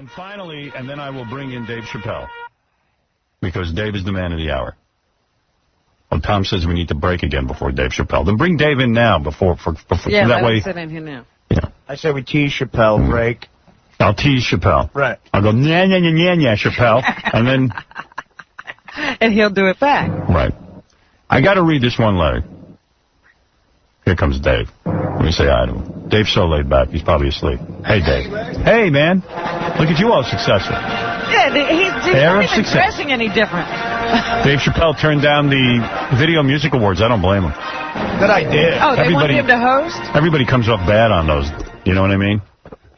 And finally, and then I will bring in Dave Chappelle. Because Dave is the man of the hour. Well, Tom says we need to break again before Dave Chappelle. Then bring Dave in now before yeah, that way. Sit in here now. Yeah. I say we tease Chappelle, break. I'll tease Chappelle. Right. I'll go, nya, Chappelle. And then... And he'll do it back. Right. I got to read this one letter. Here comes Dave. Let me say hi to him. Dave's so laid back, he's probably asleep. Hey, Dave. Hey, man. Look at you all successful. Yeah, he's not even dressing any different. Dave Chappelle turned down the Video Music Awards. I don't blame him. Good idea. Oh, they want him to host? Everybody comes off bad on those. You know what I mean?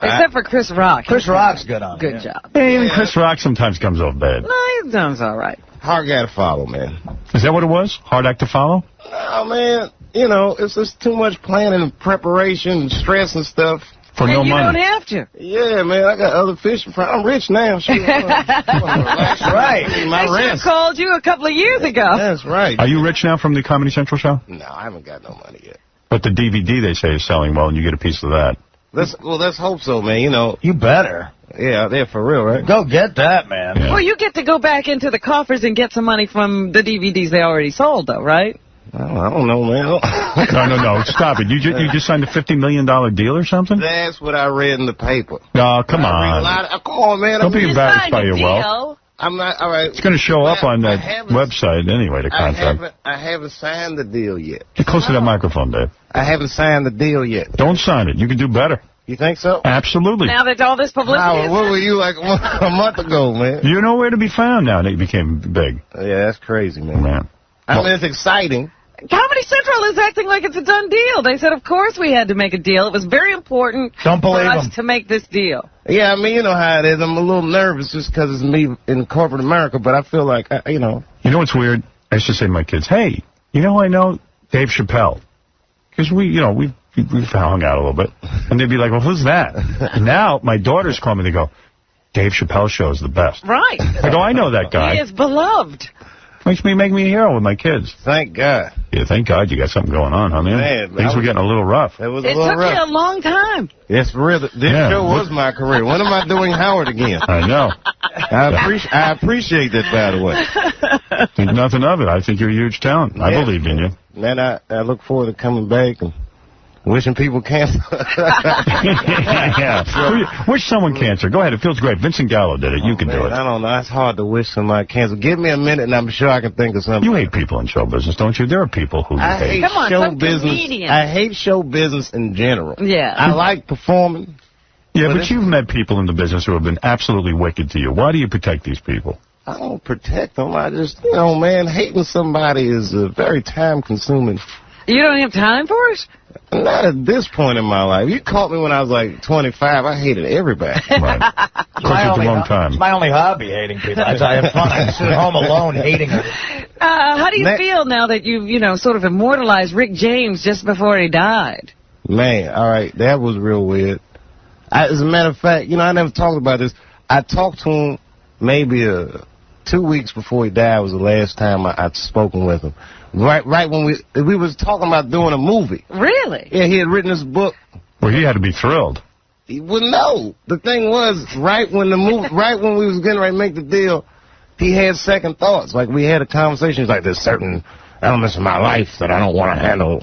Except for Chris Rock. Chris Rock's good on it. Good job. Hey, even Chris Rock sometimes comes off bad. No, he's done all right. Hard guy to follow, man. Is that what it was? Hard act to follow? Oh, man. You know, it's just too much planning and preparation and stress and stuff. For no money. You don't have to. Yeah, man, I got other fish to fry. I'm rich now. That's right. They should have called you a couple of years ago. That's right. Are you rich now from the Comedy Central show? No, I haven't got no money yet. But the DVD, they say, is selling well, and you get a piece of that. Let's hope so, man. You know. You better. Yeah, they're for real, right? Go get that, man. Yeah. Well, you get to go back into the coffers and get some money from the DVDs they already sold, though, right? Oh, I don't know, man. No. Stop it. You just signed a $50 million deal or something? That's what I read in the paper. Oh, come on. Come on, man. Don't be embarrassed by your wealth. I'm not, all right. It's going to show up on that website anyway, the contract. I haven't signed the deal yet. Get close to that microphone, Dave. I haven't signed the deal yet. Don't sign it. You can do better. You think so? Absolutely. Now that all this publicity Howard, where were you like a month ago, man? You know where to be found now that you became big. Yeah, that's crazy, man. I mean, it's exciting. Comedy Central is acting like it's a done deal. They said, of course we had to make a deal. It was very important for us to make this deal. Yeah, I mean, you know how it is. I'm a little nervous just because it's me in corporate America, but I feel like, you know. You know what's weird? I used to say to my kids, hey, you know who I know? Dave Chappelle. Because we've hung out a little bit. And they'd be like, well, who's that? And now my daughters call me, they go, Dave Chappelle show is the best. Right. I go, I know that guy. He is beloved. Make me a hero with my kids. Thank God. Yeah, thank God you got something going on, huh, man? Things were getting a little rough. It took me a long time. Yes, real. This show was my career. When am I doing Howard again? I know. I appreciate that, by the way. Think nothing of it. I think you're a huge talent. I believe in you. Man, I look forward to coming back and wishing people cancer. Yeah. Wish someone cancer. Go ahead. It feels great. Vincent Gallo did it. You can do it. I don't know. It's hard to wish somebody cancer. Give me a minute, and I'm sure I can think of something. You hate people in show business, don't you? There are people who you hate. Come on, show some business. comedians. I hate show business in general. Yeah. I like performing. Yeah, but you've met people in the business who have been absolutely wicked to you. Why do you protect these people? I don't protect them. I just, man, hating somebody is very time-consuming. You don't have time for it? Not at this point in my life. You caught me when I was like 25. I hated everybody. Right. Took you a long time. It's my only hobby, hating people. I have fun. I sit at home alone hating them. How do you feel now that you've, sort of immortalized Rick James just before he died? Man, all right, that was real weird. As a matter of fact, I never talked about this. I talked to him maybe 2 weeks before he died was the last time I'd spoken with him. Right when we was talking about doing a movie. Really? Yeah, he had written this book. Well, he had to be thrilled. Well, no. The thing was, right when we was getting ready to make the deal, he had second thoughts. Like, we had a conversation. He's like, there's certain elements of my life that I don't want to handle.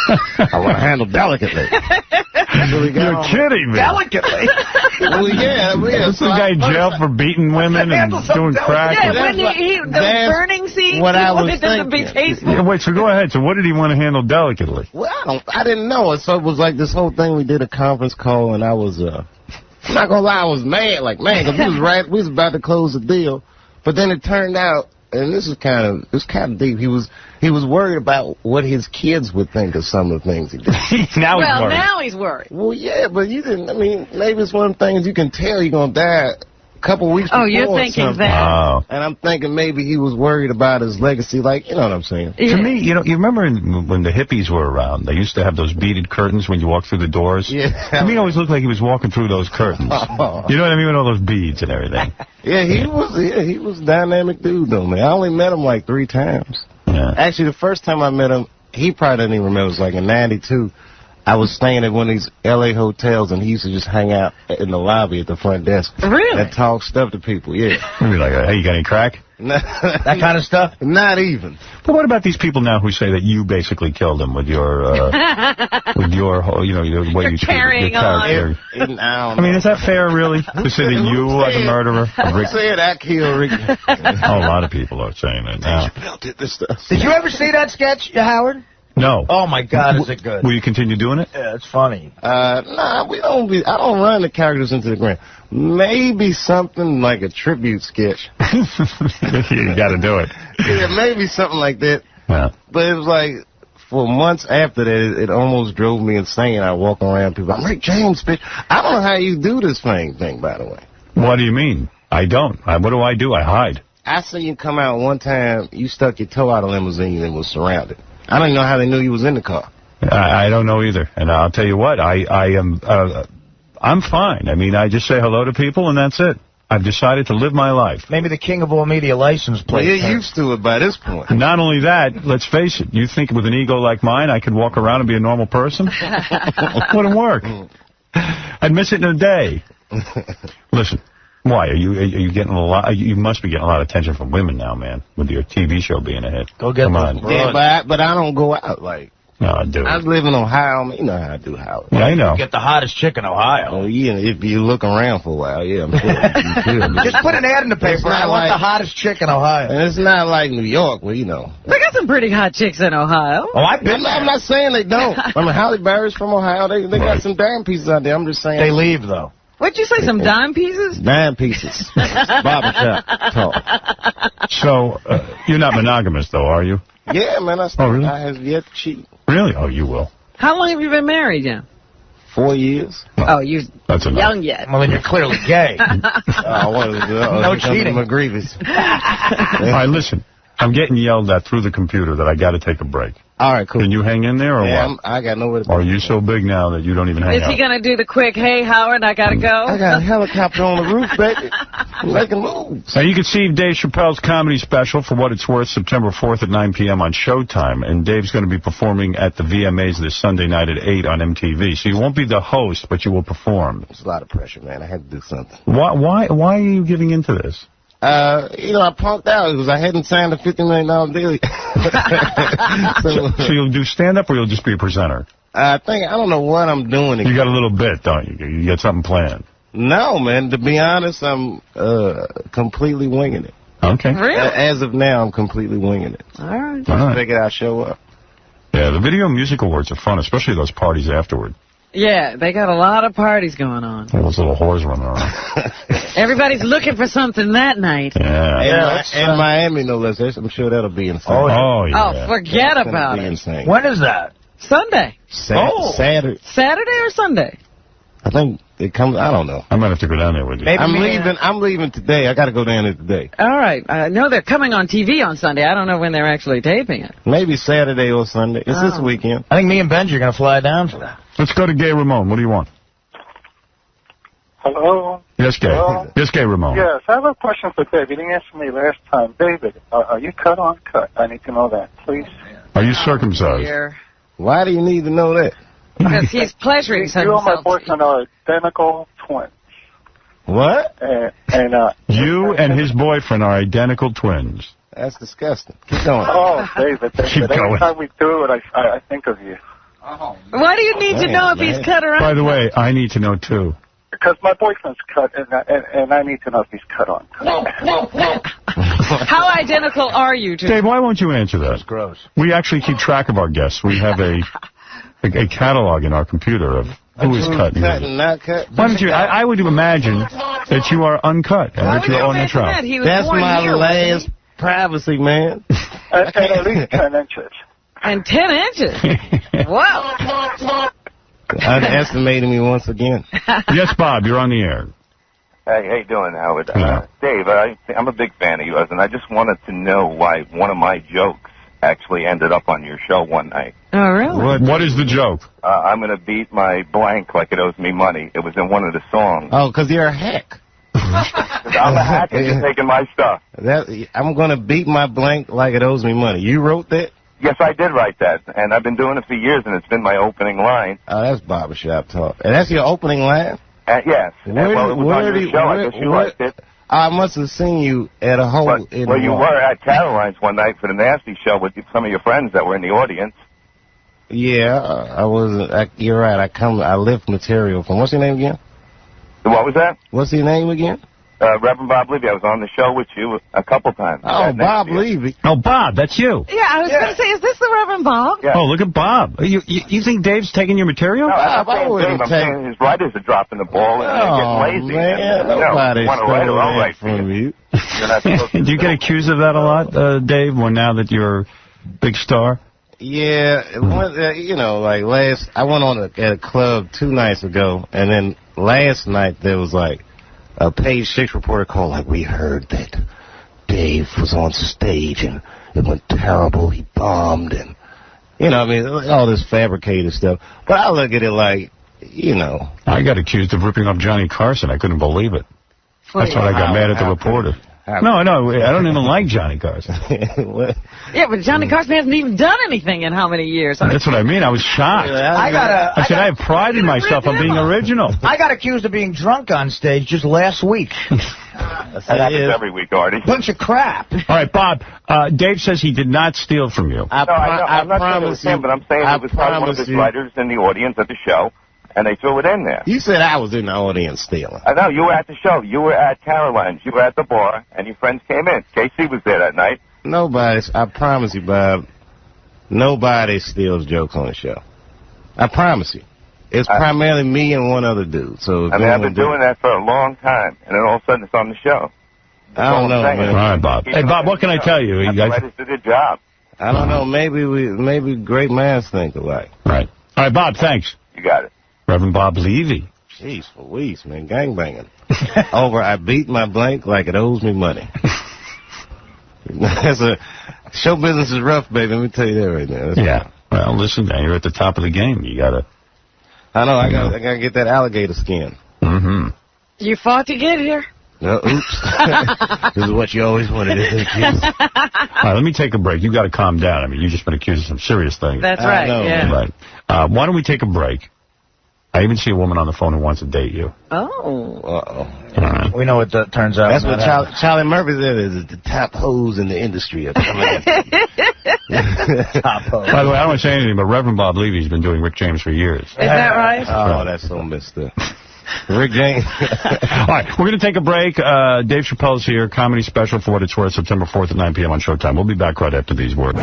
I want to handle delicately. You're kidding me. Delicately? Well, yeah. This the guy in jail for beating women and doing crack. Yeah, when the burning scene, what I was wanted them to be tasteful. Yeah, wait, so go ahead. So what did he want to handle delicately? Well, I didn't know. So it was like this whole thing. We did a conference call, and I was, I'm not going to lie, I was mad. Like, man, because we was about to close the deal. But then it turned out, and this is kind of deep. He was worried about what his kids would think of some of the things he did. Now he's worried. Well, yeah, but you didn't. I mean, maybe it's one of the things you can tell you're gonna die a couple weeks before. Oh, you're thinking that? Oh. And I'm thinking maybe he was worried about his legacy. Like, you know what I'm saying? Yeah. To me, you remember when the hippies were around, they used to have those beaded curtains when you walk through the doors? Yeah. To me, it always looked like he was walking through those curtains. Oh. You know what I mean? With all those beads and everything. Yeah, he was a dynamic dude, though, man. I only met him like 3 times. Yeah. Actually, the first time I met him, he probably doesn't even remember. It was like in '92. I was staying at one of these L.A. hotels, and he used to just hang out in the lobby at the front desk. Really? And talk stuff to people, yeah. You'd be like, hey, you got any crack? That kind of stuff? Not even. But what about these people now who say that you basically killed him with your, whole, you know, the way you carrying on. I mean, is that fair, really, to say that you are the murderer? Who said I killed Ricky? Oh, a lot of people are saying that now. Chappelle did this stuff. Did you ever see that sketch, Howard? No. Oh, my God, is it good? Will you continue doing it? Yeah, it's funny. Nah, I don't run the characters into the ground. Maybe something like a tribute sketch. You got to do it. Yeah, maybe something like that. Yeah. But it was like, for months after that, it almost drove me insane. I walk around people, I'm Rick James, bitch. I don't know how you do this thing, by the way. What do you mean? I don't. What do? I hide. I see you come out one time, you stuck your toe out of limousine and was surrounded. I don't even know how they knew you was in the car. I don't know either. And I'll tell you what, I'm fine. I mean, I just say hello to people, and that's it. I've decided to live my life. Maybe the king of all media license plate. Well, you're used to it by this point. Not only that, let's face it, you think with an ego like mine, I could walk around and be a normal person? Wouldn't work. I'd miss it in a day. Listen. Why? Are you getting a lot? You must be getting a lot of attention from women now, man, with your TV show being a hit. Go get Come on. Yeah, but I don't go out, like. No, I do. I live in Ohio. You know how I do, Howard. Yeah, I know. Get the hottest chick in Ohio. Oh, yeah, if you look around for a while, yeah, I'm sure. Just put an ad in the paper. I want the hottest chick in Ohio. And it's not like New York, where, you know. They got some pretty hot chicks in Ohio. Oh, I've been I'm not saying they don't. I mean, Halle Berry's from Ohio. They got some dime pieces out there. I'm just saying. They leave, though. What'd you say, some dime pieces? Dime pieces. Barbershop talk. So, you're not monogamous, though, are you? Yeah, man, really? I have yet to cheat. Really? Oh, you will. How long have you been married, Jan? 4 years. Oh, you're That's enough. young yet. Well, then you're clearly gay. No cheating. McGreevy's. All right, listen. I'm getting yelled at through the computer that I got to take a break. All right, cool. Can you hang in there or what? I got nowhere to Or are you so big now that you don't even hang out? Is he going to do the quick, hey, Howard, I got to go? I got a helicopter on the roof, baby. I'm making moves. Now, you can see Dave Chappelle's comedy special, For What It's Worth, September 4th at 9 p.m. on Showtime. And Dave's going to be performing at the VMAs this Sunday night at 8 on MTV. So you won't be the host, but you will perform. It's a lot of pressure, man. I had to do something. Why are you giving into this? I punked out because I hadn't signed a $50 million deal. So you'll do stand-up or you'll just be a presenter? I don't know what I'm doing. You got a little bit, don't you? You got something planned. No, man. To be honest, I'm completely winging it. Okay. Really? As of now, I'm completely winging it. All right. Just figured I'd show up. Yeah, the Video Music Awards are fun, especially those parties afterward. Yeah, they got a lot of parties going on. All those little whores running around. Everybody's looking for something that night. Yeah. And Miami, no less. I'm sure that'll be insane. Oh, yeah. Oh, forget about it. Insane. When is that? Sunday. Saturday. Saturday or Sunday? I think it comes. I don't know. I might have to go down there with you. Maybe I'm leaving today. I got to go down there today. All right. I know they're coming on TV on Sunday. I don't know when they're actually taping it. Maybe Saturday or Sunday. It's this weekend. I think me and Benji are going to fly down for that. Let's go to Gay Ramon. What do you want? Hello? Yes, Gay. Hello? Yes, Gay Ramon. Yes, I have a question for Dave. You didn't answer me last time. David, are you cut or uncut? I need to know that, please. Are you circumcised? Here. Why do you need to know that? Because he's pleasuring himself. You and my boyfriend are identical twins. What? You and his boyfriend are identical twins. That's disgusting. Keep going. Oh, David, Keep going. every time we do it, I think of you. Why do you need to know if he's cut or By the uncut? way, I need to know, too. Because my boyfriend's cut, and I need to know if he's cut on. How identical are you to Dave, why won't you answer that? That's gross. We actually keep track of our guests. We have a catalog in our computer of who is cut. Cut and not cut. Why don't you? I would imagine that you are uncut and that you are on the trial. That's my last privacy, man. And at least 10 inches. And 10 inches. Wow. Underestimating me once again. Yes, Bob, you're on the air. Hey, how you doing, Howard? Yeah. Dave, I'm a big fan of yours, and I just wanted to know why one of my jokes actually ended up on your show one night. Oh, really? What is the joke? I'm going to beat my blank like it owes me money. It was in one of the songs. Oh, because you're a hack. I'm a hack and you're taking my stuff. I'm going to beat my blank like it owes me money. You wrote that? Yes, I did write that, and I've been doing it for years, and it's been my opening line. Oh, that's barbershop talk. And that's your opening line? Yes. Well, it was on your show. I guess you liked it. I must have seen you at a hole in Well, you were at Caroline's one night for the Nasty Show with some of your friends that were in the audience. Yeah, I was. You're right. I lift material from. What's your name again? What was that? What's your name again? Reverend Bob Levy. I was on the show with you a couple times. Oh, Bob Levy. Oh, Bob, that's you. Yeah, I was going to say, is this the Reverend Bob? Yeah. Oh, look at Bob. You think Dave's taking your material? No, I'm saying his writers are dropping the ball and they're getting lazy. Man, nobody's write from you. Do you get accused of that a lot, Dave, now that you're a big star? Yeah, like I went on at a club 2 nights ago, and then last night there was like a Page 6 reporter called, like, we heard that Dave was on stage and it went terrible, he bombed, and, all this fabricated stuff. But I look at it like, I got accused of ripping off Johnny Carson. I couldn't believe it. That's why I got mad at the reporter. No, I don't even like Johnny Carson. Yeah, but Johnny Carson hasn't even done anything in how many years? That's what I mean. I was shocked. I said I have pride in myself on being original. I got accused of being drunk on stage just last week. That happens every week, Artie. Bunch of crap. All right, Bob. Dave says he did not steal from you. I'm not saying it was him, but I'm saying it was probably one of his writers in the audience at the show. And they threw it in there. You said I was in the audience stealing. I know. You were at the show. You were at Caroline's. You were at the bar, and your friends came in. JC was there that night. I promise you, Bob, nobody steals jokes on the show. I promise you. It's primarily me and one other dude. So I've been doing that for a long time, and then all of a sudden it's on the show. I don't know, man. All right, Bob. Hey, Bob, what can I tell you? The writers did a good job. I don't know. Maybe great minds think alike. Right. All right, Bob, thanks. You got it. Reverend Bob Levy. Jeez Louise, man. Gangbanging. I beat my blank like it owes me money. Show business is rough, baby. Let me tell you that right now. Yeah. Well, listen, man, you're at the top of the game. You gotta. I know. I gotta get that alligator skin. Mm-hmm. You fought to get here. Oops. This is what you always wanted to do. All right, let me take a break. You got to calm down. I mean, you've just been accused of some serious things. That's right. Yeah. Right. Why don't we take a break? I even see a woman on the phone who wants to date you. Oh. Uh-oh. Right. We know what that turns out. That's what Charlie Murphy said is the top hoes in the industry are coming in. Top hose. By the way, I don't want to say anything, but Reverend Bob Levy's been doing Rick James for years. Is that right? Oh, that's so messed up. Rick James. All right, we're going to take a break. Dave Chappelle's here, comedy special For What It's Worth, September 4th at 9 p.m. on Showtime. We'll be back right after these words.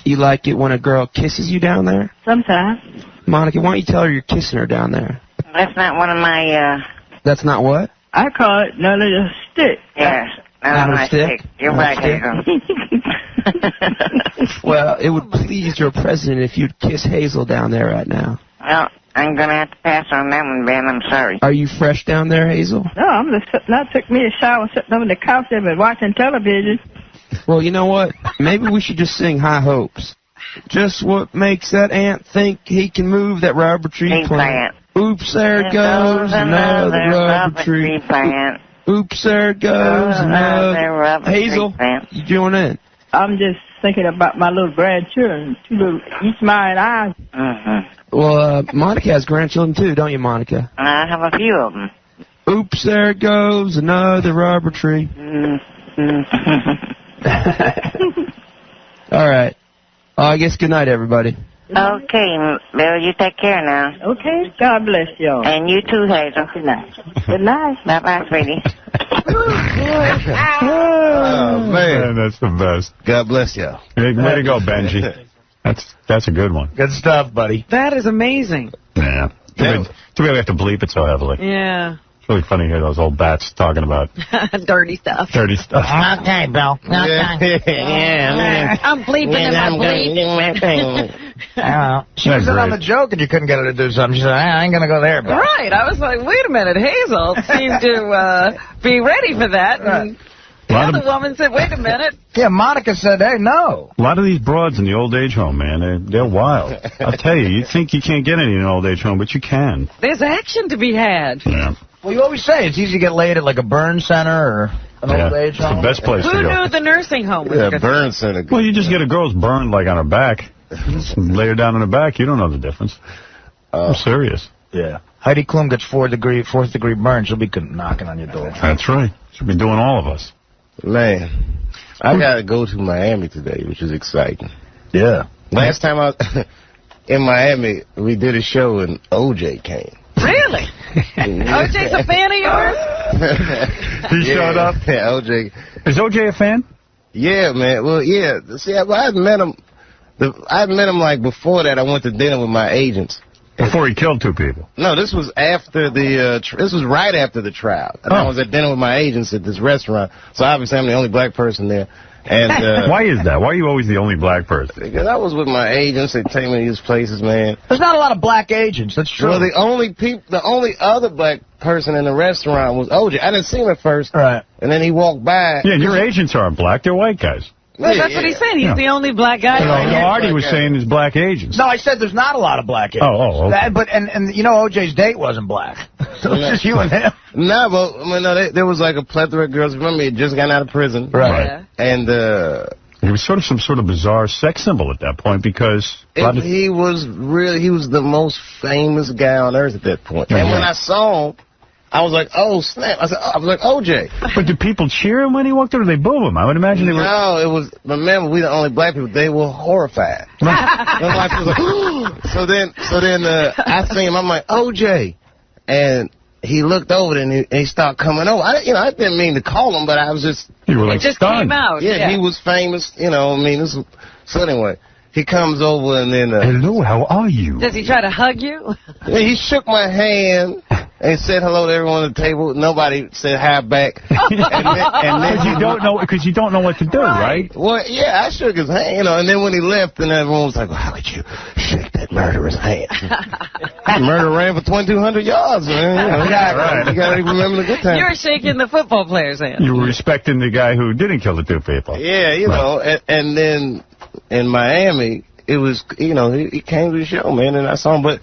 You like it when a girl kisses you down there? Sometimes. Monica, why don't you tell her you're kissing her down there? That's not one of my, That's not what? I call it none of the stick. Yes. None of the stick? You're right, Hazel. Well, it would please your president if you'd kiss Hazel down there right now. Well, I'm going to have to pass on that one, Ben. I'm sorry. Are you fresh down there, Hazel? No, I'm just sitting. I took me a shower, sitting on the couch there, but watching television. Well, you know what? Maybe we should just sing High Hopes. Just what makes that ant think he can move that rubber tree plant? Oops, there it goes, another rubber tree plant. Oops, there it goes, another rubber Hazel, tree plant. You join in. I'm just thinking about my little grandchildren, two little, each mine eyes. Well, Monica has grandchildren too, don't you, Monica? I have a few of them. Oops, there it goes, another rubber tree. All right. I guess good night, everybody. Okay, Bill, you take care now. Okay, God bless y'all. And you too, Hazel. Good night. Good night. Bye-bye, sweetie. Oh, man. That's the best. God bless y'all. Way to go, Benji. That's a good one. Good stuff, buddy. That is amazing. Yeah. Too bad we have to bleep it so heavily. Yeah. It's really funny to hear those old bats talking about dirty stuff. Dirty stuff. Okay, Bill. Okay. I'm bleeping in my bleep. She was in on the joke and you couldn't get her to do something. She said, I ain't going to go there, Bill. Right. I was like, wait a minute. Hazel seemed to be ready for that. And the other woman said, wait a minute. Yeah, Monica said, hey, no. A lot of these broads in the old age home, man, they're wild. I'll tell you, you think you can't get any in an old age home, but you can. There's action to be had. Yeah. Well, you always say it's easy to get laid at like a burn center or An old age home? It's the best place to go. Who knew the nursing home was good? burn center. Well, you just get a girl's burned, like, on her back. Lay her down on her back. You don't know the difference. I'm serious. Yeah. Heidi Klum gets fourth degree burn. She'll be knocking on your door. That's right. She'll be doing all of us. Man, I got to go to Miami today, which is exciting. Yeah. Last time I was in Miami, we did a show and OJ came. Really? OJ's a fan of yours? He showed up? Yeah, OJ. Is OJ a fan? Yeah, man. Well, yeah. See, I hadn't met him. I hadn't met him, like, before that. I went to dinner with my agents. Before he killed 2 people? No, this was after the, this was right after the trial. And I was at dinner with my agents at this restaurant. So obviously I'm the only black person there. And why is that? Why are you always the only black person? Because I was with my agents. They take me to these places, man. There's not a lot of black agents. That's true. Well, the only other black person in the restaurant was OJ. I didn't see him at first. Right. And then he walked by. Yeah, and your agents aren't black. They're white guys. Well, that's what he's saying. He's the only black guy. Artie was saying there's black agents. No, I said there's not a lot of black agents. Oh, okay. And you know, OJ's date wasn't black. So it's just you and him. No, but I mean, no, there was like a plethora of girls. Remember, he had just gotten out of prison. Right. Yeah. And he was sort of some sort of bizarre sex symbol at that point because he was the most famous guy on earth at that point. And when I saw him, I was like, oh, snap. I was like, OJ. But did people cheer him when he walked in, or did they boo him? I would imagine they were... No, it was... Remember, we the only black people. They were horrified. My wife was like, so then I seen him. I'm like, OJ. And he looked over there, and he started coming over. I didn't mean to call him, but I was just... You were like, it just stunned. came out. Yeah, he was famous. So anyway... He comes over and then... hello, how are you? Does he try to hug you? He shook my hand and said hello to everyone at the table. Nobody said hi back. and then because you don't know what to do, right? Well, yeah, I shook his hand, and then when he left, and everyone was like, well, how could you shake that murderer's hand? The murderer ran for 2,200 yards, man. Right. You got to remember the good times. You were shaking the football player's hand. You were respecting the guy who didn't kill the 2 people. Yeah, and then... In Miami, it was, he came to the show, man, and I saw him. But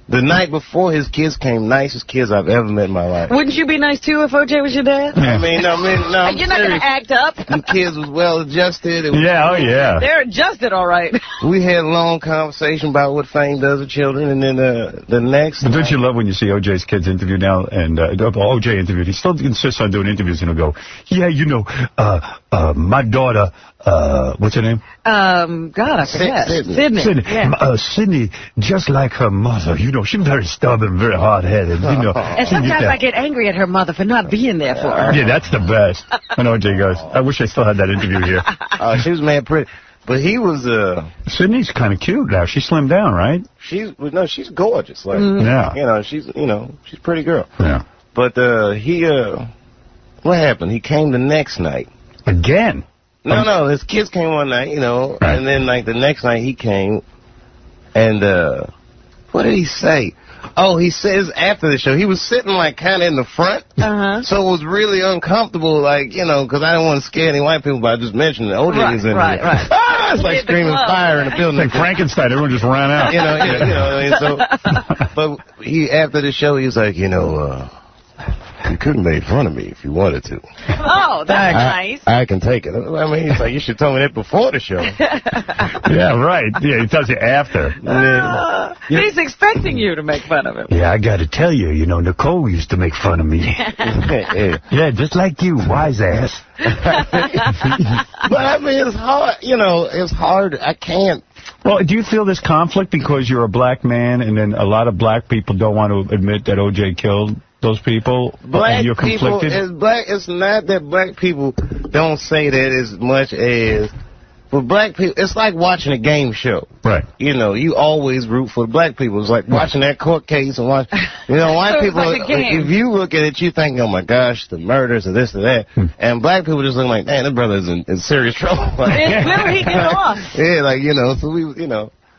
the night before, his kids came, nicest kids I've ever met in my life. Wouldn't you be nice, too, if OJ was your dad? Yeah. I mean, no, I'm You're not going to act up. The kids was well-adjusted. Yeah. They're adjusted all right. We had a long conversation about what fame does to children, and then the next But don't you love when you see OJ's kids interviewed now, and OJ interviewed, he still insists on doing interviews, and he'll go, yeah, my daughter, what's her name? God, I forget. Sydney. Yeah. Sydney, just like her mother, she's very stubborn, very hard-headed, And sometimes I get angry at her mother for not being there for her. Yeah, that's the best. When OJ goes, I wish I still had that interview here. She was mad pretty. But he was, Sydney's kind of cute now. She slimmed down, right? She's gorgeous. Like, yeah. She's a pretty girl. Yeah. But, what happened? He came the next night. Again? No, his kids came one night, right. And then, like, the next night he came, and, what did he say? Oh, he says after the show, he was sitting, like, kind of in the front, so it was really uncomfortable, like, because I didn't want to scare any white people, but I just mentioned that OJ is in here. Right. Ah, it's like screaming fire in the building. Like Frankenstein, everyone just ran out. But after the show, he was like, you could have made fun of me if you wanted to. Oh, that's nice. I can take it. I mean, he's like, you should tell me that before the show. Yeah, right. Yeah, he tells you after. He's expecting you to make fun of him. Yeah, I got to tell you, Nicole used to make fun of me. Yeah, just like you, wise ass. But, I mean, it's hard. It's hard. I can't. Well, do you feel this conflict because you're a black man and then a lot of black people don't want to admit that O.J. killed those people? Black you're people, it's not that black people don't say that as much as... For black people, it's like watching a game show. Right. You always root for the black people. It's like watching that court case and white people, like if you look at it, you think, oh my gosh, the murders and this and that. And black people just look like, man, that brother's in serious trouble. Where did he get off? Yeah,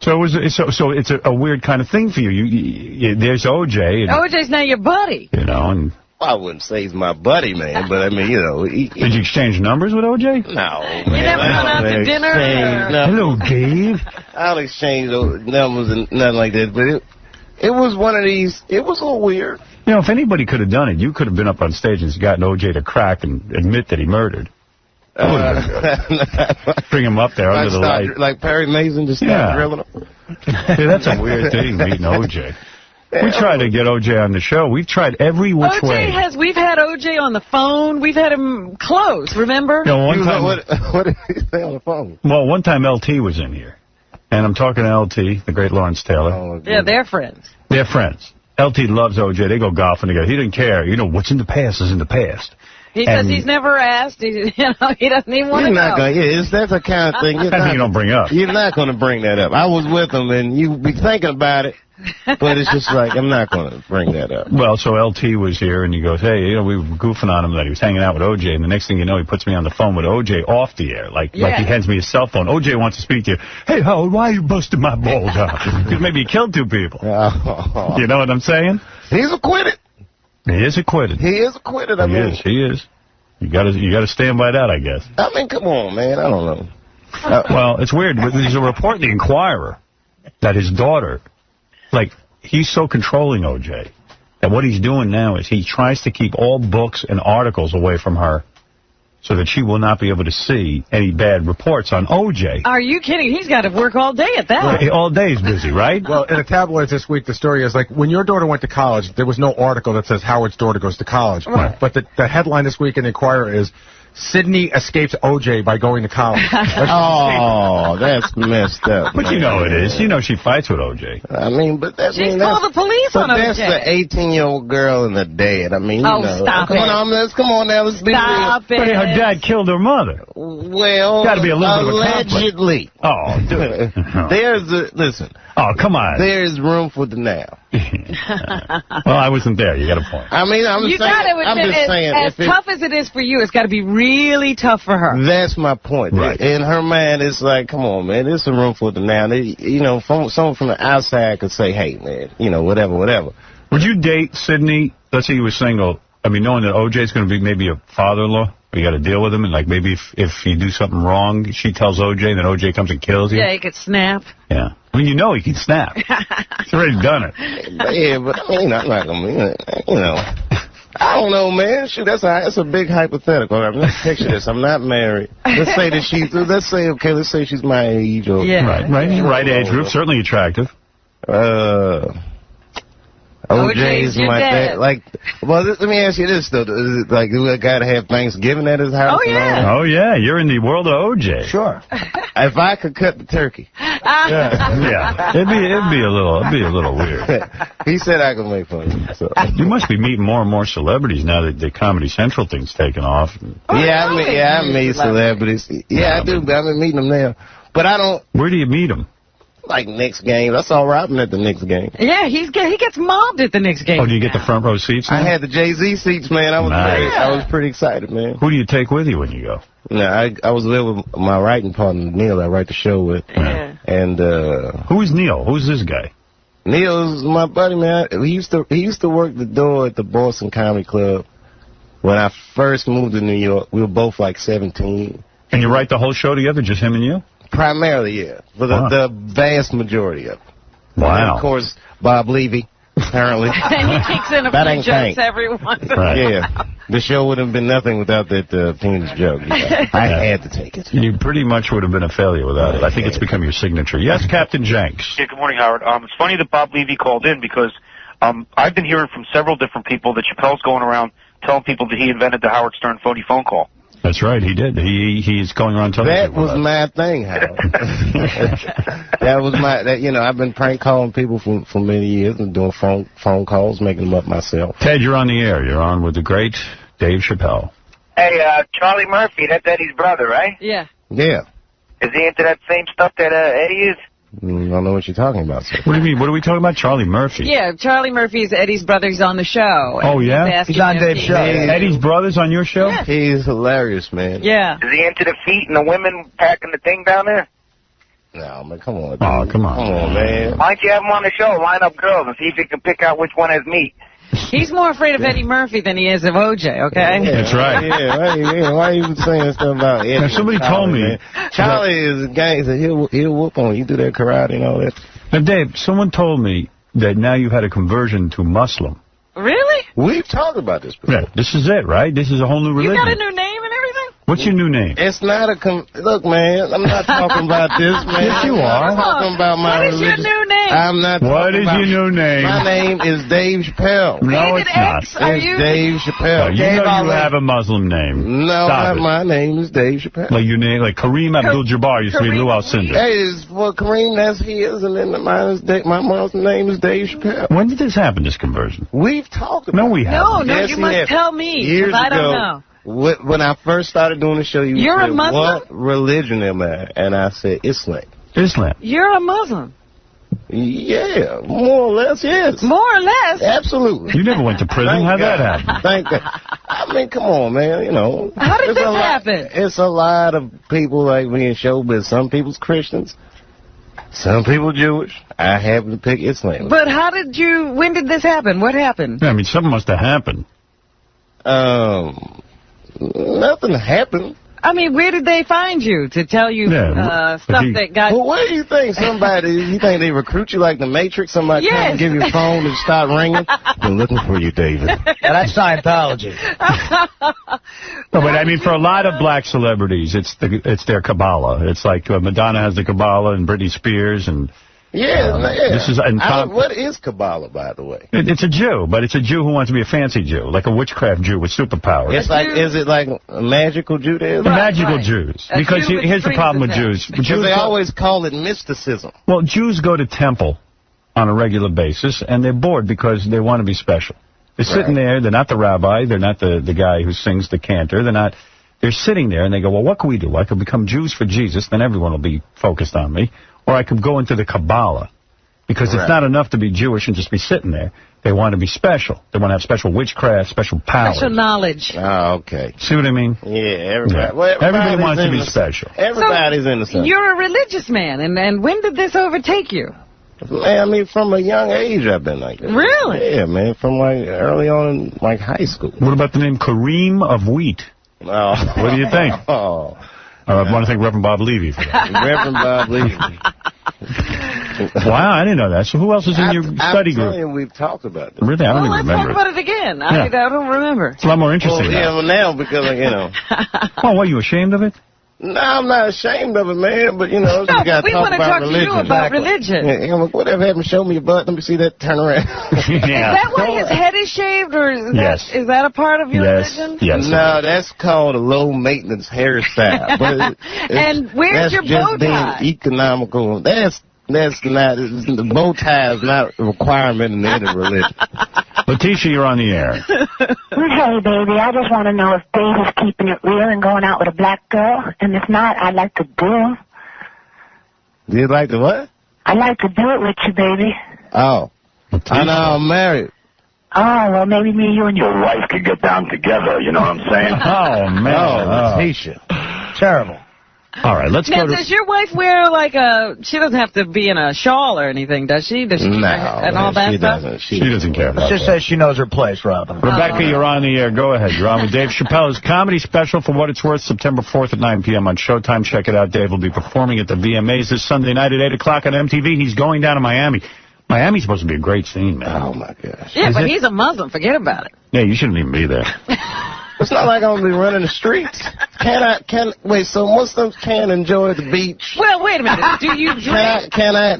so So it's a weird kind of thing for you. There's OJ. OJ's now your buddy. And I wouldn't say he's my buddy, man, but I mean, Did you exchange numbers with OJ? No. You never went out to dinner? Hello, Dave. I don't exchange those numbers and nothing like that, but it was one of these, it was a little weird. You know, if anybody could have done it, you could have been up on stage and gotten O.J. to crack and admit that he murdered. Bring him up there under the light. Like Perry Mason just started drilling him. Yeah, that's a weird thing, meeting O.J. We tried to get O.J. on the show. We've tried every which way. We've had O.J. on the phone. We've had him close, remember? No, one time, what did he say on the phone? Well, one time LT was in here. And I'm talking to LT, the great Lawrence Taylor. Oh, yeah, they're friends. They're friends. LT loves O.J. They go golfing together. He didn't care. You know, what's in the past is in the past. He says he's never asked. He doesn't even want to know. That's the kind of thing. You don't bring up. You're not going to bring that up. I was with him, and you be thinking about it, but it's just like, I'm not going to bring that up. Well, so LT was here, and he goes, hey, you know, we were goofing on him that he was hanging out with O.J., and the next thing you know, he puts me on the phone with O.J. off the air, like he hands me his cell phone. O.J. wants to speak to you. Hey, Howard, why are you busting my balls out? Because maybe you killed 2 people. You know what I'm saying? He's acquitted. He is acquitted. He is acquitted. He is. You gotta stand by that, I guess. I mean, come on, man. I don't know. Well, it's weird. There's a report in the Inquirer that his daughter, like, he's so controlling O.J. that what he's doing now is he tries to keep all books and articles away from her so that she will not be able to see any bad reports on O.J. Are you kidding? He's got to work all day at that. Right, all day he's busy, right? Well, in the tabloids this week, the story is like, when your daughter went to college, there was no article that says Howard's daughter goes to college. Right. But the headline this week in the Inquirer is, Sydney escapes O.J. by going to college. Oh, that's messed up. But you know it is. You know she fights with O.J. I mean, but that's... She's called the police on O.J. But that's the 18-year-old girl and the dad. I mean, you know. Stop it. Come on now, let's be real. But her dad killed her mother. Well, got to be a little allegedly. Bit of a conflict. Oh, dude. Listen. Oh, come on. There's room for denial. Well, I wasn't there. You got a point. I mean, I'm just saying. As tough as it is for you, it's got to be really tough for her. That's my point. Right. In her mind, it's like, come on, man, there's some room for denial. You know, someone from the outside could say, hey, man, you know, whatever. Would you date Sydney? Let's say you were single. I mean, knowing that O.J.'s going to be maybe a father-in-law, you got to deal with him, and like maybe if you do something wrong, she tells O.J., and then O.J. comes and kills you. Yeah, he could snap. Yeah. I mean, you know he can snap. He's already done it. Yeah, but I mean, I'm not going to, you know. I don't know, man. Shoot, that's a big hypothetical. I mean, let's picture this. I'm not married. Let's say she's my age. Or, Right age group, certainly attractive. OJ's my dad. Like, well, let me ask you this, though. Is it like, we got to have Thanksgiving at his house? Oh, yeah. Oh, yeah. You're in the world of OJ. Sure. If I could cut the turkey. Yeah. It'd be a little weird. He said I could make fun. So. You must be meeting more and more celebrities now that the Comedy Central thing's taken off. I meet celebrities. Yeah, I do. But I've been meeting them now. But I don't. Where do you meet them? Like Knicks game. I saw Robin at the Knicks game. Yeah, he gets mobbed at the Knicks game. Oh, do you get the front row seats now? I had the Jay-Z seats, man. I was pretty excited, man. Who do you take with you when you go? No, I was there with my writing partner, Neil. I write the show with. Yeah. And who is Neil? Who's this guy? Neil's my buddy, man. He used to work the door at the Boston Comedy Club. When I first moved to New York, we were both like 17. And you write the whole show together, just him and you? Primarily, yeah. But the vast majority of it. Wow. And of course, Bob Levy, apparently. And he kicks in a few jokes every once in a while. Yeah. The show would have been nothing without that penis joke. Yeah. I had to take it. You pretty much would have been a failure without it. I think it's become your signature. Yes, Captain Jenks. Yeah, good morning, Howard. It's funny that Bob Levy called in because I've been hearing from several different people that Chappelle's going around telling people that he invented the Howard Stern phony phone call. That's right, he did. He's going around telling people that. That was my thing, Howard. That was I've been prank calling people for many years and doing phone calls, making them up myself. Ted, you're on the air. You're on with the great Dave Chappelle. Hey, Charlie Murphy, that's Eddie's brother, right? Yeah. Yeah. Is he into that same stuff that Eddie is? I don't know what you're talking about, sir. What do you mean? What are we talking about? Charlie Murphy? Yeah, Charlie Murphy is Eddie's brother. He's on the show. Oh, yeah? He's on Dave's show. Eddie's brother's on your show? Yeah. He's hilarious, man. Yeah. Is he into the feet and the women packing the thing down there? No, man, come on. Dude. Oh, come on. Come on, man. Why don't you have him on the show, line up girls, and see if you can pick out which one has meat? He's more afraid of Eddie Murphy than he is of O.J., okay? Yeah, that's right. Yeah, why are you saying stuff about Eddie? Now, somebody told me. Charlie is a gangster. He'll whoop on you. You do that karate and all that. Now, Dave, someone told me that now you had a conversion to Muslim. Really? We've talked about this before. Yeah, this is it, right? This is a whole new religion. You got a new name and everything? What's your new name? It's not a... Look, man, I'm not talking about this, man. Yes, you are. I'm talking about my religion. What is your new name? I'm not What is about... your new name? My name is Dave Chappelle. No, it's not. It's Dave Chappelle. No, you know you have a Muslim name. No, my name is Dave Chappelle. Like your name, like Kareem Abdul-Jabbar used to be Lou Alcindor. Hey, well, Kareem, that's his, and then mine is my Muslim name is Dave Chappelle. When did this happen, this conversion? We've talked about it. No, we haven't. No, you must tell me, because I don't know. When I first started doing the show, You're said, a Muslim? what religion am I? And I said, Islam. Islam. You're a Muslim. Yeah, more or less, yes. More or less? Absolutely. You never went to prison. How'd that happen? Thank God. I mean, come on, man, you know. How did this happen? It's a lot of people like me in showbiz. Some people's Christians, some people Jewish. I happen to pick Islam. But when did this happen? What happened? Yeah, I mean, something must have happened. Nothing happened. I mean, where did they find you to tell you stuff that got... Well, what do you think? You think they recruit you like the Matrix? Somebody come and give you a phone and start ringing? They're looking for you, David. That's Scientology. No, but I mean, for a lot of black celebrities, it's their Kabbalah. It's like Madonna has the Kabbalah and Britney Spears and... Yeah. This is what is Kabbalah, by the way? It's a Jew, but it's a Jew who wants to be a fancy Jew, like a witchcraft Jew with superpowers. It's like, is it like a magical Judaism? Magical Jews. Because here's the problem with Jews. They always call it mysticism. Well, Jews go to temple on a regular basis, and they're bored because they want to be special. They're sitting there. They're not the rabbi. They're not the guy who sings the cantor. They're sitting there, and they go, well, what can we do? I could become Jews for Jesus, then everyone will be focused on me. Or I could go into the Kabbalah, because it's not enough to be Jewish and just be sitting there. They want to be special. They want to have special witchcraft, special powers. Special knowledge. Oh, okay. See what I mean? Yeah, everybody. Yeah. Well, everybody wants to be special. Everybody's innocent. You're a religious man, and when did this overtake you? Man, I mean, from a young age I've been like that. Really? Yeah, man, from like early on in like high school. What about the name Kareem of Wheat? Oh. What do you think? Oh. I want to thank Reverend Bob Levy for that. Reverend Bob Levy. Wow, I didn't know that. So who else is in your study group? I'm telling you, we've talked about this. Really? I don't even let's remember talk about it again. Yeah. I don't remember. It's a lot more interesting now because, you know. Oh, what, you ashamed of it? No, I'm not ashamed of it, man, but, you know, you got to talk about religion. We want to talk to you about religion. Yeah, whatever happened, show me your butt, let me see that, turn around. Is that why his head is shaved, or is that a part of your religion? Yes. No, that's called a low-maintenance hairstyle. But and where's your bow tie? Being economical. That's not, the bow tie is not a requirement in any religion. Letitia, you're on the air. Hey, baby, I just want to know if Dave is keeping it real and going out with a black girl. And if not, I'd like to do him. You'd like to what? I'd like to do it with you, baby. Oh. I know, I'm married. Oh, well, maybe me, you, and your wife could get down together, you know what I'm saying? Oh, man. Oh, Letitia. Terrible. All right, let's go to... Does your wife wear, like, she doesn't have to be in a shawl or anything, does she? Does she no, and all that stuff? She doesn't care about Let's just say she knows her place, Robin. Rebecca, you're on the air. Go ahead. You're on with Dave Chappelle's comedy special, For What It's Worth, September 4th at 9 p.m. on Showtime. Check it out. Dave will be performing at the VMAs this Sunday night at 8 o'clock on MTV. He's going down to Miami. Miami's supposed to be a great scene, man. Oh, my gosh. Yeah, but he's a Muslim. Forget about it. Yeah, you shouldn't even be there. It's not like I'm going to be running the streets. Wait, so Muslims can enjoy the beach? Well, wait a minute. Do you drink?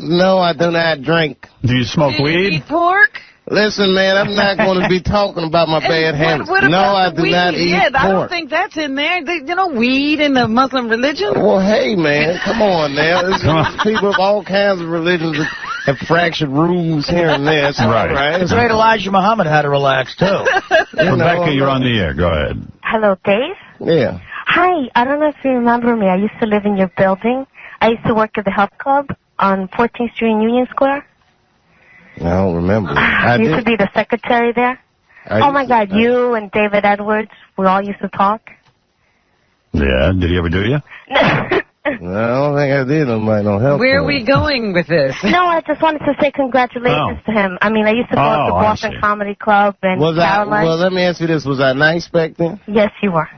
No, I do not drink. Do you smoke weed? Do you eat pork? Listen, man, I'm not going to be talking about my bad habits. What no, I do not eat pork. I don't think that's in there. You know, weed in the Muslim religion? Well, hey, man, come on now. There's people of all kinds of religions that have fractured rules here and there. It's right. It's right. Elijah Muhammad had to relax, too. Rebecca, you're on the air. Go ahead. Hello, Dave? Yeah. Hi, I don't know if you remember me. I used to live in your building. I used to work at the health club on 14th Street in Union Square. I don't remember. I used to be the secretary there. Oh, my God, you and David Edwards, we all used to talk. Yeah, did he ever do you? I don't think I did. Nobody don't help. Where are we going with this? No, I just wanted to say congratulations to him. I mean, I used to go to the Boston Comedy Club and Caroline. Well, let me ask you this. Was I nice back then? Yes, you were.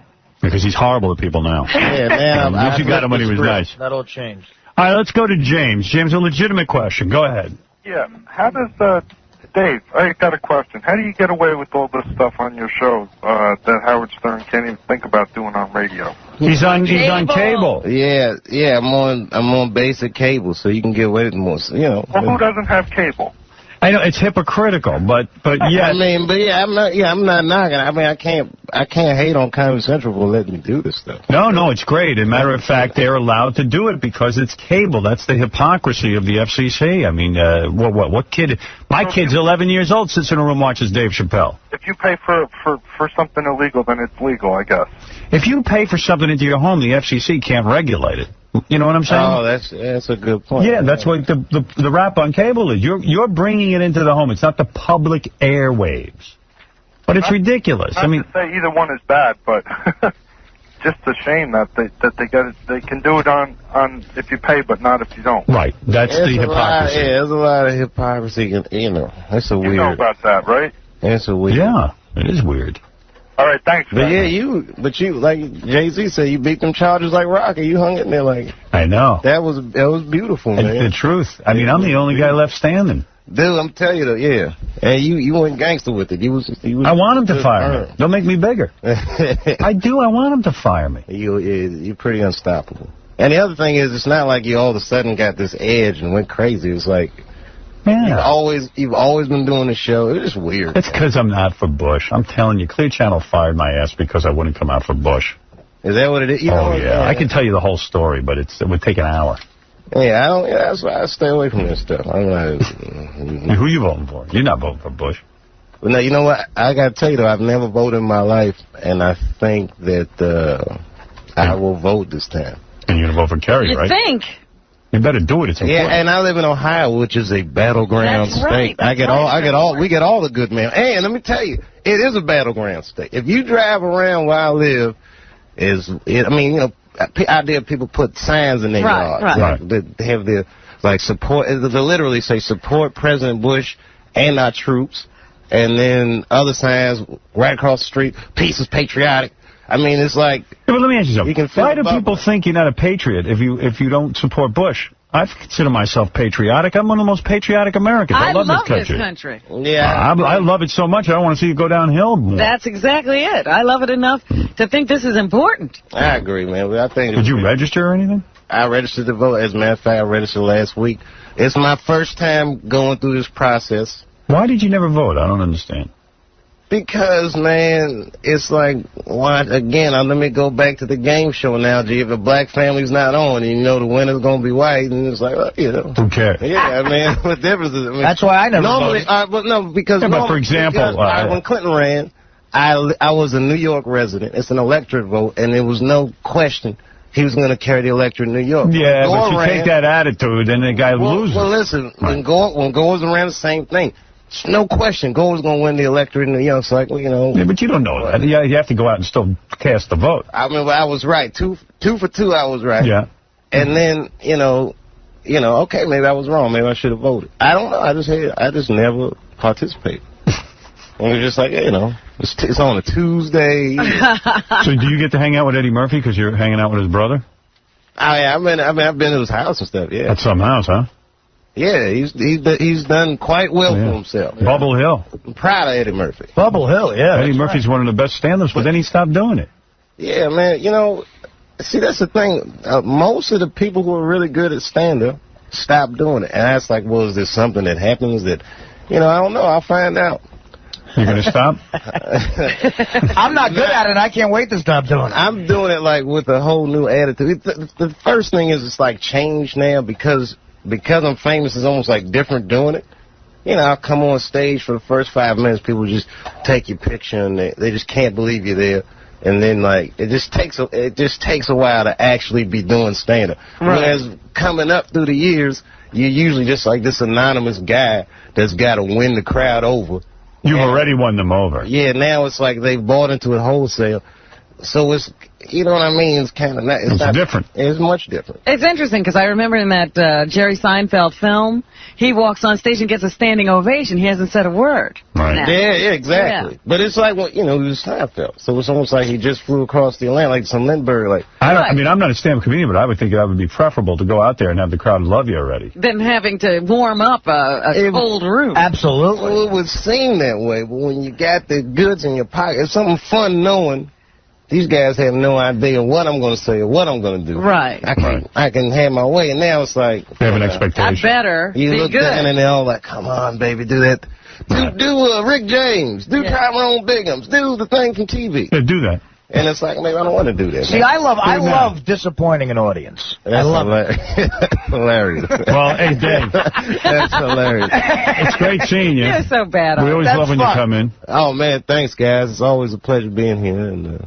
Because he's horrible to people now. Yeah, man. I you got him when he was nice. That'll change. All right, let's go to James. James, a legitimate question. Go ahead. Yeah. How does, Dave, I got a question. How do you get away with all this stuff on your show that Howard Stern can't even think about doing on radio? He's on cable. Yeah, I'm on basic cable, so you can get away with more, you know. Well, who doesn't have cable? I know it's hypocritical, but yeah. I mean, I'm not knocking. I mean, I can't hate on Comedy Central for letting me do this stuff. No, it's great. As a matter of fact, they're allowed to do it because it's cable. That's the hypocrisy of the FCC. I mean, what kid? My kid's 11 years old, sits in a room, watches Dave Chappelle. If you pay for something illegal, then it's legal, I guess. If you pay for something into your home, the FCC can't regulate it. You know what I'm saying? Oh, that's a good point. Yeah, that's what the rap on cable is. You're bringing it into the home. It's not the public airwaves. But it's ridiculous. Not to say either one is bad, but just a shame that they can do it on if you pay, but not if you don't. Right. That's the hypocrisy. There's a lot of hypocrisy. You know, that's a weird. You know about that, right? That's a weird. Yeah, it is weird. All right, thanks. But yeah, you like Jay-Z said, you beat them Chargers like Rocky. You hung it in there like. I know. That was beautiful, man. It's the truth. I mean, I'm the only guy left standing. Dude, I'm telling you though, yeah. And you went gangster with it. I want him to fire me. They'll make me bigger. I do. I want him to fire me. You're pretty unstoppable. And the other thing is, it's not like you all of a sudden got this edge and went crazy. It's like. Yeah. You've always been doing the show. It was just weird. It's because I'm not for Bush. I'm telling you, Clear Channel fired my ass because I wouldn't come out for Bush. Is that what it is? Yeah. I can tell you the whole story, but it would take an hour. Yeah, that's why I stay away from this stuff. I'm not. Who you voting for? You're not voting for Bush. Well, no, you know what? I got to tell you, though, I've never voted in my life, and I think that I will vote this time. And you're going to vote for Kerry, right? You think? You better do it. It's important. Yeah, and I live in Ohio, which is a battleground state. We get all the good men. And let me tell you, it is a battleground state. If you drive around where I live, idea people put signs in their yard. Right. They have their support. They literally say support President Bush and our troops, and then other signs right across the street. Peace is patriotic. I mean, it's like. Yeah, but let me ask you something. Why do people think you're not a patriot if you don't support Bush? I consider myself patriotic. I'm one of the most patriotic Americans. I love this country. Yeah. I love it so much, I don't want to see it go downhill more. That's exactly it. I love it enough to think this is important. I agree, man. Did you register or anything? I registered to vote. As a matter of fact, I registered last week. It's my first time going through this process. Why did you never vote? I don't understand. Because, man, it's like, again, let me go back to the game show analogy. If a black family's not on, and you know the winner's going to be white, and it's like, Who cares? Yeah, I mean, what difference is it? I mean, that's why I never voted. But for example, when Clinton ran, I was a New York resident. It's an electorate vote, and there was no question he was going to carry the electorate in New York. Yeah, but you take that attitude, and the guy loses. Well, listen, when Gore was around, the same thing. No question, Gore was going to win the electorate in New York. So, Yeah, but you don't know that. Yeah, you have to go out and still cast the vote. I mean, I was right. Two for two, I was right. Yeah. And then, okay, maybe I was wrong. Maybe I should have voted. I don't know. I just never participated. And it was just like, it's on a Tuesday. So do you get to hang out with Eddie Murphy because you're hanging out with his brother? I've been to his house and stuff, yeah. At some house, huh? Yeah, he's done quite well for himself. Bubble Hill. I'm proud of Eddie Murphy. Bubble Hill, yeah. Eddie Murphy's one of the best stand-ups, but then he stopped doing it. Yeah, man, see, that's the thing. Most of the people who are really good at stand-up stop doing it. And that's like, well, is there something that happens that, I don't know. I'll find out. You're going to stop? I'm not good at it. I can't wait to stop doing it. I'm doing it, with a whole new attitude. The first thing is it's, change now because I'm famous, it's almost different doing it. I'll come on stage for the first 5 minutes, people just take your picture and they just can't believe you're there. And then it just takes a while to actually be doing stand-up. Right. Whereas coming up through the years, you're usually just like this anonymous guy that's got to win the crowd over. You've already won them over. Yeah, now it's like they've bought into it wholesale. So it's, you know what I mean? It's kind of not. It's not different. It's much different. It's interesting because I remember in that Jerry Seinfeld film, he walks on stage and gets a standing ovation. He hasn't said a word. Right. Yeah, exactly. Yeah. But it's like, well, you know, he was Seinfeld. So it's almost like he just flew across the Atlantic, like some Lindbergh. Like, I mean, I'm not a stand-up comedian, but I would think that would be preferable to go out there and have the crowd love you already. Than having to warm up a cold room. Absolutely. Well, it would seem that way, but when you got the goods in your pocket, it's something fun knowing these guys have no idea what I'm going to say or what I'm going to do. Right. I can have my way, and now it's like... They have an expectation. I better You be look good. down and they're all like, come on, baby, do that. Do Rick James. Do Tyrone Biggums. Do the thing from TV. Yeah, do that. And it's like, maybe I don't want to do that. See, I love disappointing an audience. That's I love hilarious. Well, hey, Dave. That's hilarious. It's great seeing you. You're so bad. We always love when you come in. Oh, man, thanks, guys. It's always a pleasure being here. And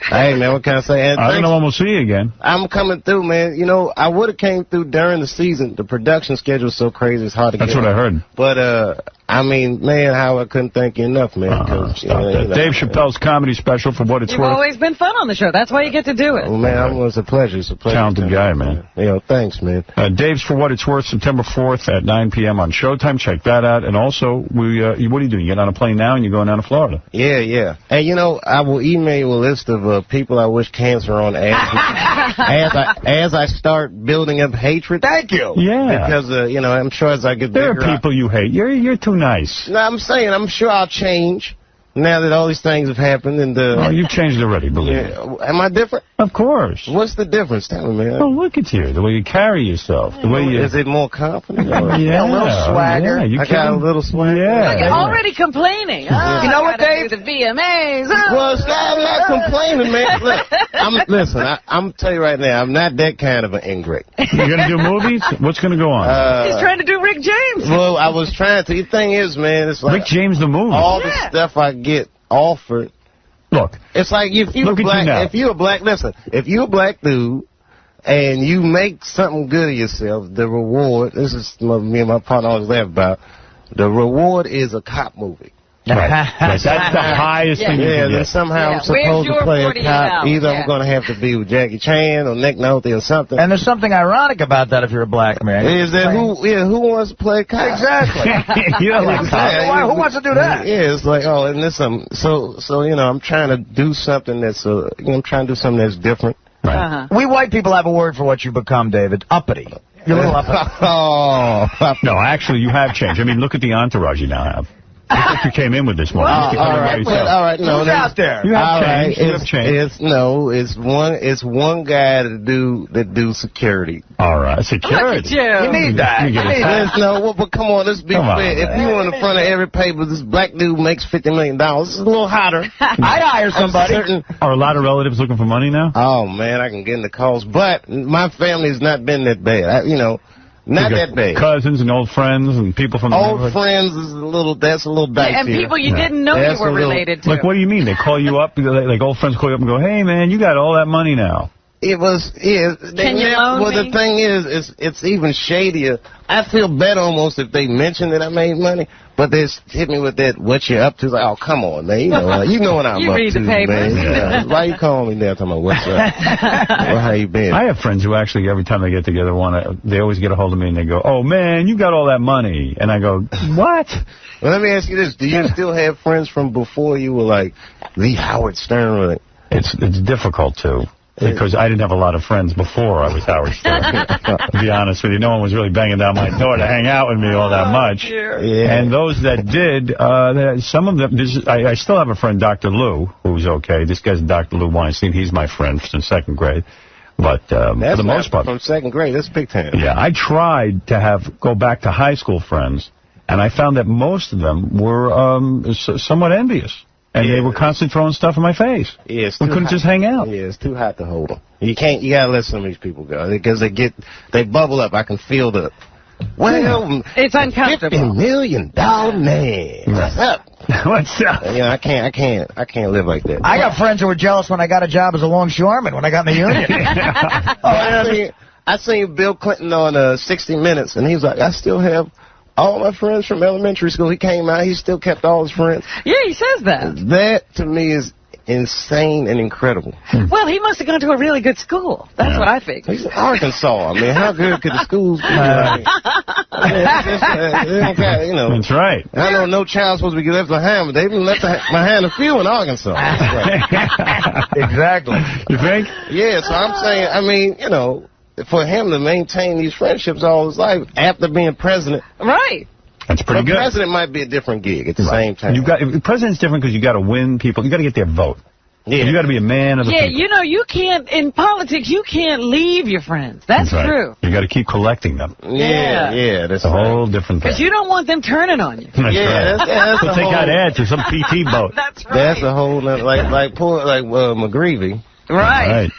hey, man, what can I say? And I don't know when we'll see you again. I'm coming through, man. You know, I would have came through during the season. The production schedule is so crazy, it's hard to get. That's what I heard. But, I mean, man, Howard, I couldn't thank you enough, man. Dave Chappelle's comedy special, For What It's You've Worth. always been fun on the show. That's why you get to do it. Well, man, it was a pleasure. It's a pleasure. Talented guy, man. You know, thanks, man. Dave's For What It's Worth, September 4th at 9 p.m. on Showtime. Check that out. And also, what are you doing? You get on a plane now and you're going down to Florida. Yeah. And, you know, I will email you a list of people I wish cancer on as I start building up hatred. Thank you. Yeah. Because, you know, I'm sure as I get there bigger... There are people you hate. You're too nice. No, I'm saying I'm sure I'll change now that all these things have happened. And oh, you've changed already, believe me. Am I different? Of course. What's the difference? Tell me, man. Oh, look at you. The way you carry yourself. The way you... Is it more confident? Yeah. A little swagger. Yeah, I got a little swagger. Yeah. Look, you're already complaining. Oh, you know what, Dave? The VMAs. Oh. Well, I'm not complaining, man. Look, listen, I'm telling you right now, I'm not that kind of an ingrate. You're going to do movies? What's going to go on? He's trying to do Rick James. Well, I was trying to. The thing is, man, it's like... Rick James the movie. All the stuff I get offered. Look. It's like if you're a black dude and you make something good of yourself, the reward, this is what me and my partner always laugh about, the reward is a cop movie. Right. That's the highest thing you can get. Then somehow I'm supposed to play a cop. Either I'm going to have to be with Jackie Chan or Nick Nolte or something. And there's something ironic about that if you're a black man. Is that who wants to play a cop? Exactly. You don't like Why, who wants to do that? Yeah, it's like, oh, and this so you know, I'm trying to do something that's I'm trying to do something that's different. Right. We white people have a word for what you become, David. Uppity. You're a little uppity. No, actually, you have changed. I mean, look at the entourage you now have. I think you came in with this one. All right. No, who's out there? You have changed. You have changed. It's one guy that do security. All right, security. Look at you. You need that. But come on, let's be fair. If you in the front of every paper, this black dude makes $50 million. It's a little hotter. I'd hire somebody. Are a lot of relatives looking for money now? Oh man, I can get in the calls, but my family's not been that bad. Not that bad. Cousins and old friends and people from the old friends is that's a little dicey. And people you didn't know you were related to. Like, what do you mean? They call you up, like old friends call you up and go, hey, man, you got all that money now. Can you loan me? The thing is, it's even shadier. I feel better almost if they mention that I made money, but they hit me with that, what you up to? It's like, oh, come on, man. You know what I'm you up read to, the papers. man. Yeah. Why you calling me now talking about what's up? Well, how you been? I have friends who actually, every time they get together, they always get a hold of me and they go, oh, man, you got all that money. And I go, what? Well, let me ask you this. Do you still have friends from before you were like the Howard Stern? It's difficult to. Because I didn't have a lot of friends before I was Howard Stern. To be honest with you, no one was really banging down my door to hang out with me all that much. Yeah. And those that did, some of them, I still have a friend, Dr. Lou, who's okay. This guy's Dr. Lou Weinstein. He's my friend since 2nd grade. But for the most part, from 2nd grade, that's big time. Yeah, I tried to go back to high school friends, and I found that most of them were somewhat envious. And they were constantly throwing stuff in my face. Yeah, we couldn't just hang out. Yeah, it's too hot to hold them. You gotta let some of these people go because they bubble up. I can feel it's uncomfortable. $50 million man. What's up? What's up? I can't live like that. I got friends who were jealous when I got a job as a longshoreman when I got in the union. I seen Bill Clinton on 60 Minutes, and he's like, I still have all my friends from elementary school. He came out, he still kept all his friends. Yeah, he says that. That, to me, is insane and incredible. Well, he must have gone to a really good school. That's what I figured. He's in Arkansas. I mean, how good could the schools be? Like, you know, that's right. I know no child's supposed to be left behind, but they've been left behind a few in Arkansas. Exactly. You think? Yeah, so I'm saying, I mean, you know, for him to maintain these friendships all his life after being president. Right. That's pretty good. President might be a different gig at the same time. President's different because you got to win people. You got to get their vote. Yeah. You got to be a man of the people. You know, you can't, in politics, you can't leave your friends. That's true. You got to keep collecting them. Yeah, that's a whole different thing. Because you don't want them turning on you. That's that's they got ads to some PT vote. That's right. That's a whole like McGreevy. Right.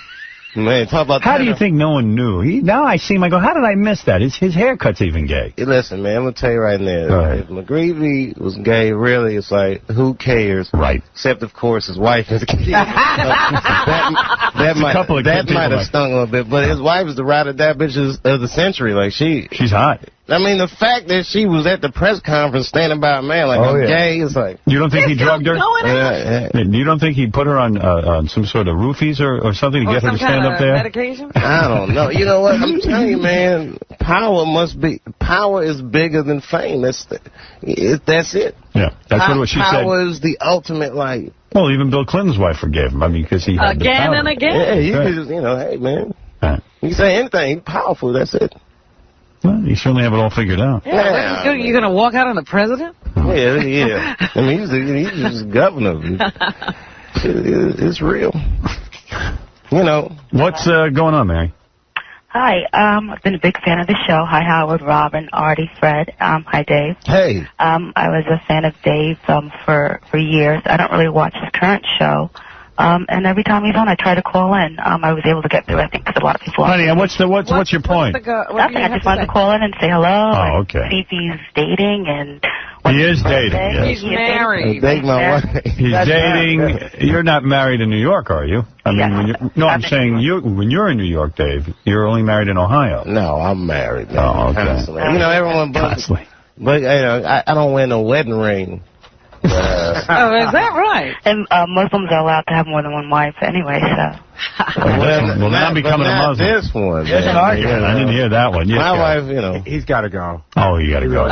Man, talk about how do you think no one knew? Now I see him, I go, how did I miss that? His haircut's even gay. Listen, man, I'm going to tell you right now. If McGreevy was gay, really, it's like, who cares? Right. Except, of course, his wife is gay. that might have stung a little bit, but his wife is the ride-or-die bitch of the century. Like, she's hot. I mean, the fact that she was at the press conference standing by a man like, I'm gay, it's like... You don't think he drugged her? You don't think he put her on some sort of roofies or something to get her to stand up there? Medication? I don't know. You know what? I'm telling you, man, power is bigger than fame. That's it. Yeah, that's what she said. Power is the ultimate, like... Well, even Bill Clinton's wife forgave him. I mean, because he had the power. Again and again. Yeah, you can just, hey, man. You can say anything. He's powerful. That's it. Well, you certainly have it all figured out. Yeah, you're going to walk out on the president? Yeah. I mean, he's just governor. It's real. You know. What's going on, Mary? Hi, I've been a big fan of the show. Hi, Howard, Robin, Artie, Fred. Hi, Dave. Hey. I was a fan of Dave for years. I don't really watch his current show. And every time he's on, I try to call in. I was able to get through, I think, because a lot of people... Honey, and what's your point? Nothing. I just wanted to call in and say hello. Oh, okay. See if he's dating and... He is dating, yes. He's married. Date my wife. He's dating. You're not married in New York, are you? I mean, I'm saying when you're in New York, Dave, you're only married in Ohio. No, I'm married. Man. Oh, okay. Constantly. You know, everyone... But I don't wear no wedding ring. Is that right? And Muslims are allowed to have more than one wife anyway, so... Well, then I'm becoming a Muslim. This one. There's an argument. I didn't hear that one. My wife, you know. He's got to go. Oh, you got to go.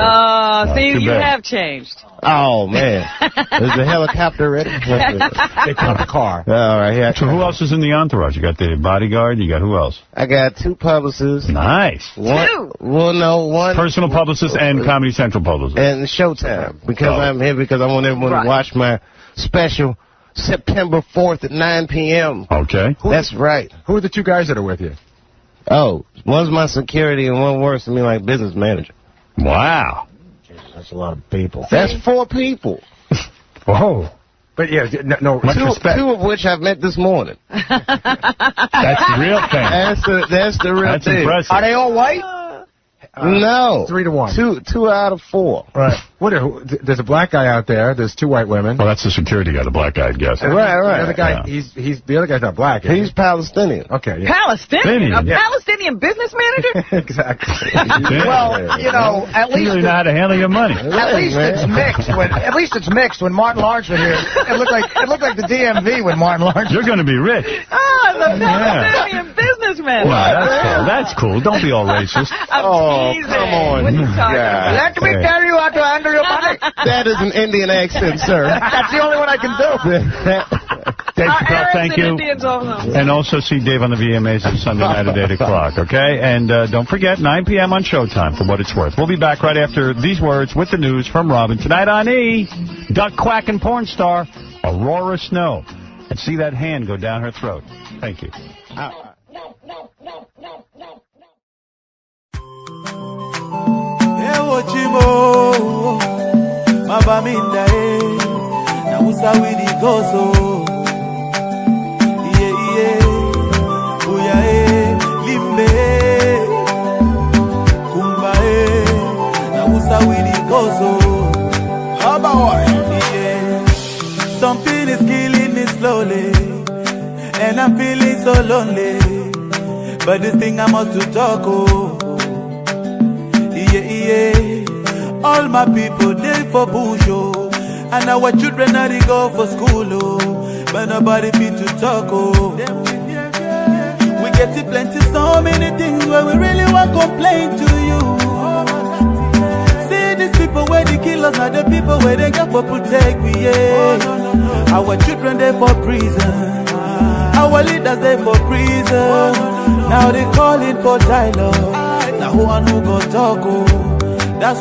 See, you have changed. Oh, man. Is the helicopter ready? They got the car. All right. So who else is in the entourage? You got the bodyguard. You got who else? I got 2 publicists. Nice. Two? Well, no, one. Personal publicist and Comedy Central publicist. And Showtime. Because I'm here because I want everyone to watch my special September 4th at 9 p.m. Okay. That's right. Who are the 2 guys that are with you? Oh, one's my security and one works for me like business manager. Wow. That's a lot of people. That's 4 people. Whoa. But yeah, no, much respect. 2 of which I've met this morning. That's the real thing. That's the real That's thing. impressive. Are they all white? No. 3-1. 2 out of 4. Right. There's a black guy out there. There's 2 white women. Well, that's the security guy, the black guy, I guess. Right. The other guy, the other guy's not black. He's Palestinian. Okay. Yeah. Palestinian? A Palestinian business manager? Exactly. Well, you know, at least you really know how to handle your money. At least it's mixed. When Martin Lawrence was here, it looked like the DMV when Martin Lawrence. You're going to be rich. The Palestinian businessman. Well, that's cool. Don't be all racist. I'm teasing. Come on. What are you talking about? Let me tell you how to handle your money. That is an Indian accent, sir. That's the only one I can do. Dave Chappelle, thank you. And also see Dave on the VMAs on Sunday night at 8 o'clock, okay? And don't forget, 9 p.m. on Showtime, for what it's worth. We'll be back right after these words with the news from Robin. Tonight on E! Duck quacking porn star Aurora Snow. And see that hand go down her throat. Thank you. Mabaminda na usawidi gozo uya limbe kumba na usawidi gozo something is killing me slowly and I'm feeling so lonely but this thing I must to talk all my people, they for bush, and our children are they go for school, but nobody fit to talk, oh. We get to plenty, so many things where we really want to complain to you. See these people where they kill us, are the people where they got for protect we, yeah. Our children they for prison, our leaders they for prison. Now they calling for dialogue. Now who and who go talk, oh.